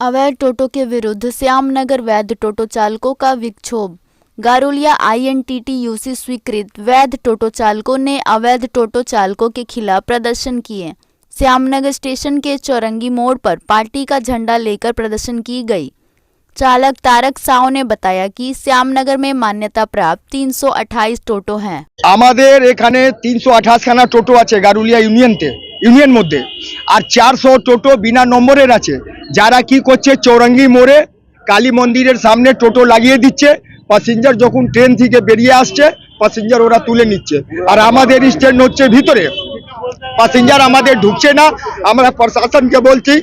अवैध टोटो के विरुद्ध श्यामनगर वैध टोटो चालकों का विक्षोभ। गारुलिया INTTUC स्वीकृत वैध टोटो चालकों ने अवैध टोटो चालकों के खिलाफ प्रदर्शन किए। श्यामनगर स्टेशन के चौरंगी मोड़ पर पार्टी का झंडा लेकर प्रदर्शन की गई। चालक तारक साव ने बताया कि श्यामनगर में मान्यता प्राप्त 328 टोटो हैं। আমাদের এখানে 328 খানা টোটো আছে গারুলিয়া ইউনিয়ন মধ্যে, আর 400 টোটো বিনা নম্বরের আছে। যারা কি করছে, চৌরঙ্গি মোড়ে কালী মন্দিরের সামনে টোটো লাগিয়ে দিচ্ছে। প্যাসেঞ্জার যখন ট্রেন থেকে বেরিয়ে আসছে, প্যাসেঞ্জার ওরা তুলে নিচ্ছে। আর আমাদের স্ট্যান্ড হচ্ছে ভিতরে, প্যাসেঞ্জার আমাদের ঢুকছে না। আমরা প্রশাসনকে বলছি,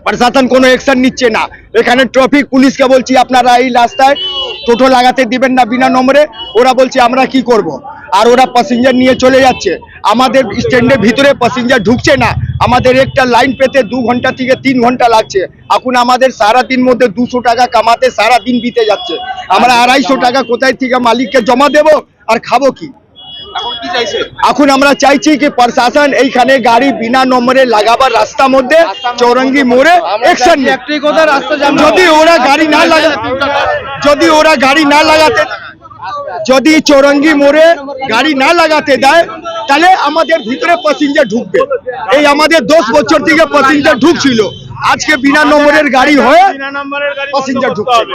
প্রশাসন কোনো অ্যাকশন নিচ্ছে না। এখানে ট্রাফিক পুলিশকে বলছি আপনারা এই রাস্তায় টোটো লাগাতে দিবেন না বিনা নম্বরে। ওরা বলছে আমরা কি করব, আর ওরা প্যাসেঞ্জার নিয়ে চলে যাচ্ছে। আমাদের স্ট্যান্ডের ভিতরে প্যাসেঞ্জার ঢুকছে না। আমাদের একটা লাইন পেতে 2 ঘন্টা থেকে 3 ঘন্টা লাগছে। এখন আমাদের সারাদিন মধ্যে 200 টাকা কামাতে সারা দিন বিতে যাচ্ছে। আমরা 250 টাকা কোথায় থেকে মালিককে জমা দেব আর খাবো কি? এখন আমরা চাইছি কি প্রশাসন এইখানে গাড়ি বিনা নম্বরে লাগাবার রাস্তার মধ্যে চৌরঙ্গি মোড়ে অ্যাকশন নিক। যদি ওরা গাড়ি না লাগাতে যদি চৌরঙ্গি মোড়ে গাড়ি না লাগাতে দেয়, তাহলে আমাদের ভিতরে প্যাসেঞ্জার ঢুকবে। এই আমাদের 10 বছর থেকে প্যাসেঞ্জার ঢুকছিল, আজকে বিনা নম্বরের গাড়ি হয়ে প্যাসেঞ্জার ঢুকছে।